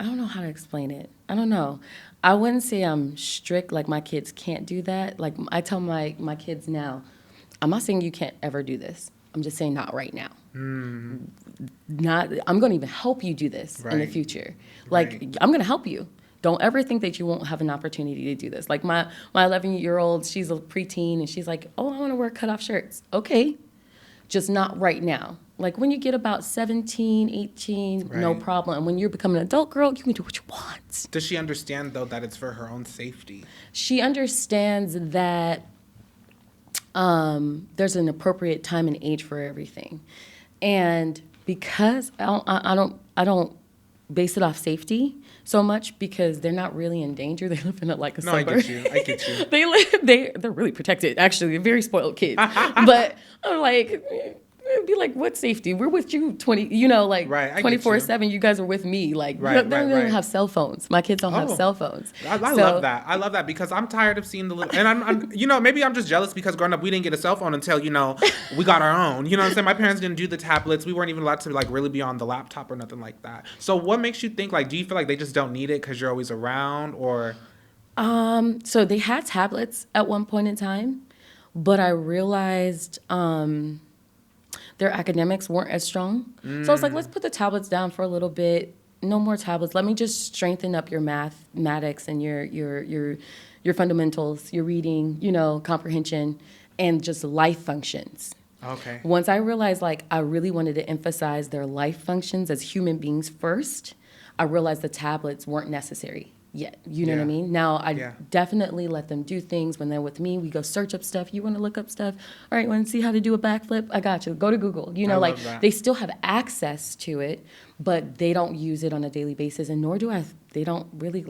don't know how to explain it. I don't know. I wouldn't say I'm strict, like my kids can't do that. Like I tell my kids now, I'm not saying you can't ever do this. I'm just saying not right now. I'm going to even help you do this in the future. Like I'm going to help you. Don't ever think that you won't have an opportunity to do this. Like my 11-year-old, she's a preteen, and she's like, oh, I want to wear cutoff shirts. Okay. Just not right now. Like when you get about 17, 18, no problem. And when you're becoming an adult girl, you can do what you want. Does she understand, though, that it's for her own safety? She understands that there's an appropriate time and age for everything. And because I don't base it off safety so much, because they're not really in danger. They live in a suburb. I get you. They're really protected. Actually, they're very spoiled kids. But I'm like, it'd be like, what safety? We're with you 24/7. You guys are with me. Like, they don't even have cell phones. My kids don't have cell phones. I love that. I love that because I'm tired of seeing the little, and I'm maybe I'm just jealous because growing up we didn't get a cell phone until we got our own. You know what I'm saying? My parents didn't do the tablets. We weren't even allowed to really be on the laptop or nothing like that. So what makes you think, do you feel like they just don't need it because you're always around, or? So they had tablets at one point in time, but I realized their academics weren't as strong. So I was like, let's put the tablets down for a little bit. No more tablets. Let me just strengthen up your mathematics and your fundamentals, your reading, comprehension, and just life functions. Okay. Once I realized I really wanted to emphasize their life functions as human beings first, I realized the tablets weren't necessary yet. You know what I mean? Now, I definitely let them do things. When they're with me, we go search up stuff. You want to look up stuff? All right, want to see how to do a backflip? I got you. Go to Google. I love that. They still have access to it, but they don't use it on a daily basis, and nor do I. They don't really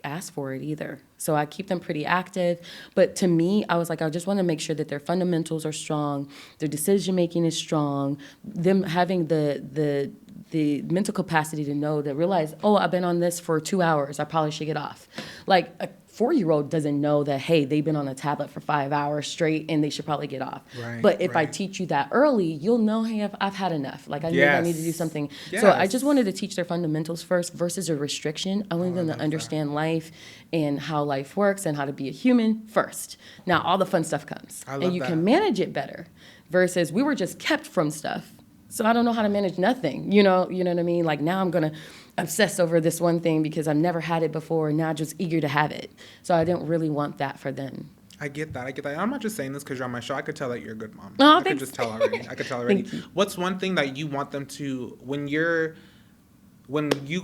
ask for it either. So I keep them pretty active. But to me, I was like, I just want to make sure that their fundamentals are strong, their decision making is strong, them having the the mental capacity to realize, oh, I've been on this for 2 hours. I probably should get off. Like a 4-year-old doesn't know that, hey, they've been on a tablet for 5 hours straight and they should probably get off. Right, but if I right. teach you that early, you'll know, hey, I've had enough. Like I need to do something. Yes. So I just wanted to teach their fundamentals first versus a restriction. I wanted them to understand life and how life works and how to be a human first. Now all the fun stuff comes. I love and you that. can manage it better versus we were just kept from stuff. So I don't know how to manage nothing. You know what I mean? Like now I'm going to obsess over this one thing because I've never had it before. Now I'm just eager to have it. So I didn't really want that for them. I get that. I'm not just saying this because you're on my show. I could tell that you're a good mom. Oh, I could thanks. just tell already. Thank you. What's one thing that you want them to, when you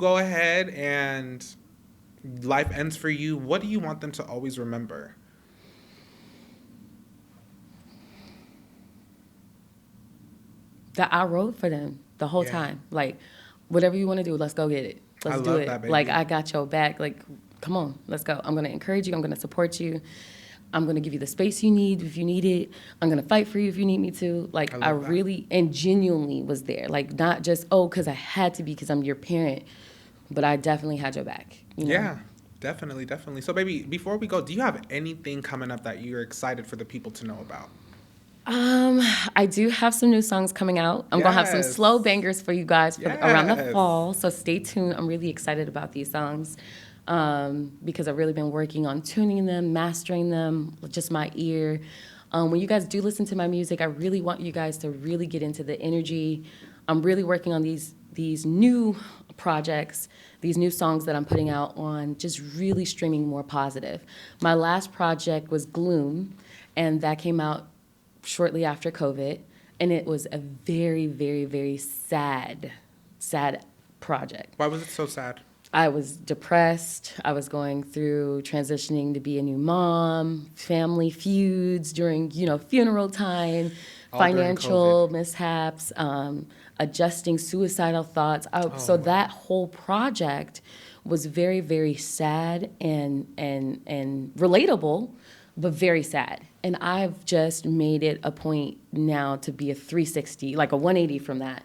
go ahead and life ends for you, what do you want them to always remember? That I wrote for them the whole time. Like, whatever you want to do, let's go get it. Let's do it. That, baby. Like, I got your back. Like, come on, let's go. I'm going to encourage you. I'm going to support you. I'm going to give you the space you need if you need it. I'm going to fight for you if you need me to. Like, I really and genuinely was there. Like, not just, because I had to be because I'm your parent, but I definitely had your back. You know? Yeah, definitely. So, baby, before we go, do you have anything coming up that you're excited for the people to know about? I do have some new songs coming out. I'm going to have some slow bangers for you guys around the fall, so stay tuned. I'm really excited about these songs because I've really been working on tuning them, mastering them, just my ear. When you guys do listen to my music, I really want you guys to really get into the energy. I'm really working on these new projects, these new songs that I'm putting out on just really streaming more positive. My last project was Gloom, and that came out shortly after COVID, and it was a very, very, very sad project. Why was it so sad? I was depressed. I was going through transitioning to be a new mom, family feuds during, funeral time, financial mishaps, adjusting suicidal thoughts. So that whole project was very, very sad and relatable, but very sad. And I've just made it a point now to be a 360, like a 180 from that,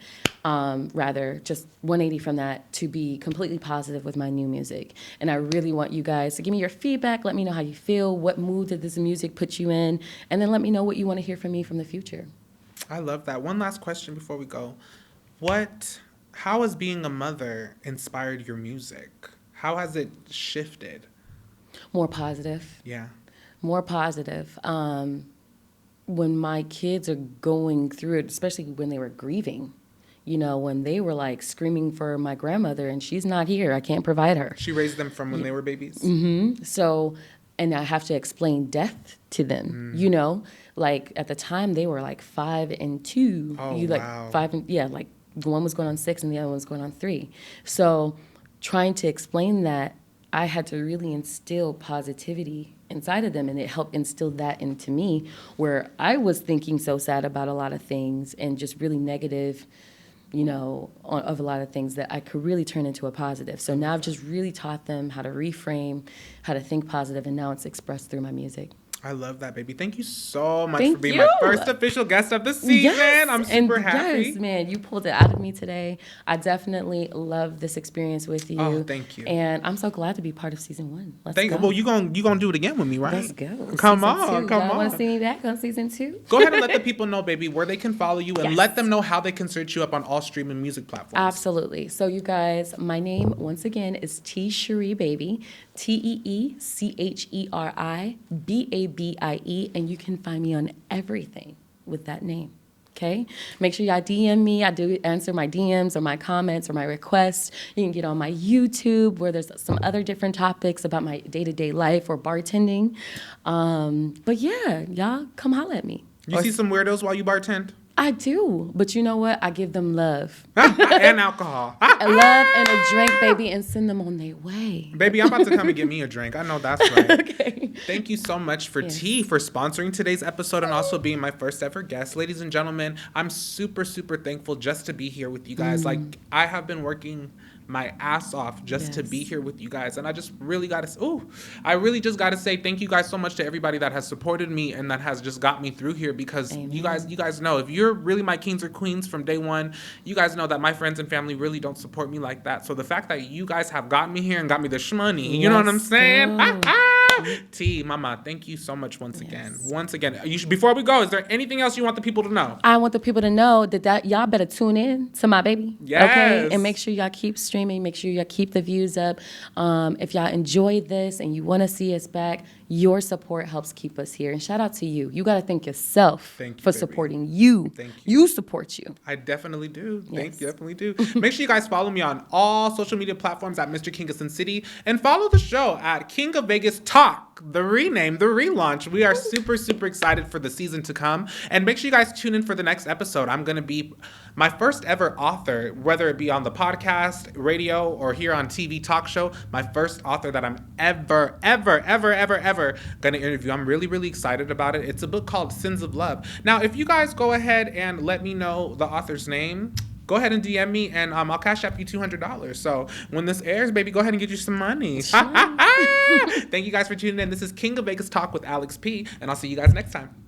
just 180 from that to be completely positive with my new music. And I really want you guys to give me your feedback. Let me know how you feel. What mood did this music put you in? And then let me know what you want to hear from me from the future. I love that. One last question before we go. How has being a mother inspired your music? How has it shifted? More positive. Yeah. More positive. When my kids are going through it, especially when they were grieving, when they were like screaming for my grandmother and she's not here, I can't provide her. She raised them from when they were babies? Mm-hmm. So, and I have to explain death to them, like at the time they were like 5 and 2. Oh, wow. 5 and, like one was going on 6 and the other one was going on 3. So trying to explain that, I had to really instill positivity inside of them, and it helped instill that into me, where I was thinking so sad about a lot of things and just really negative, of a lot of things, that I could really turn into a positive. So now I've just really taught them how to reframe, how to think positive, and now it's expressed through my music. I love that, baby. Thank you so much for being my first official guest of the season. Yes, I'm super happy. Yes, man, you pulled it out of me today. I definitely love this experience with you. Oh, thank you. And I'm so glad to be part of season 1. Let's go. Well, you gonna do it again with me, right? Let's go. Come on. Want to see me back on season 2? Go ahead and let the people know, baby, where they can follow you, and let them know how they can search you up on all streaming music platforms. Absolutely. So you guys, my name once again is Cheri Babie, Teecheri Babie, and you can find me on everything with that name. Okay? Make sure y'all DM me. I do answer my DMs or my comments or my requests. You can get on my YouTube where there's some other different topics about my day-to-day life or bartending. But yeah, y'all come holler at me. You see some weirdos while you bartend? I do, but you know what? I give them love. And alcohol. Love and a drink, baby, and send them on their way. Baby, I'm about to come and get me a drink. I know that's right. Okay. Thank you so much for T for sponsoring today's episode and also being my first ever guest. Ladies and gentlemen, I'm super, super thankful just to be here with you guys. Like, I have been working my ass off just to Yes. be here with you guys. And I just really got to, I really just got to say thank you guys so much to everybody that has supported me and that has just got me through here, because Amen. you guys know, if you're really my kings or queens from day one, you guys know that my friends and family really don't support me like that. So the fact that you guys have gotten me here and got me the shmoney, you know what I'm Let's saying? go. T, mama, thank you so much once again. Before we go, is there anything else you want the people to know? I want the people to know that y'all better tune in to my baby. Yes. Okay? And make sure y'all keep streaming. Make sure y'all keep the views up. If y'all enjoyed this and you want to see us back, your support helps keep us here. And shout out to you. You got to thank yourself Thank you, for baby. supporting you. Thank you. You support you. I definitely do. Yes. Definitely do. Make sure you guys follow me on all social media platforms at Mr. King of Sin City, and follow the show at King of Vegas Talk, the rename, the relaunch. We are super, super excited for the season to come. And make sure you guys tune in for the next episode. I'm going to be my first ever author, whether it be on the podcast, radio, or here on TV talk show. My first author that I'm ever going to interview. I'm really, really excited about it. It's a book called Sins of Love. Now, if you guys go ahead and let me know the author's name, go ahead and DM me, and I'll cash app you $200. So when this airs, baby, go ahead and get you some money. Sure. Thank you guys for tuning in. This is King of Vegas Talk with AlexXx P, and I'll see you guys next time.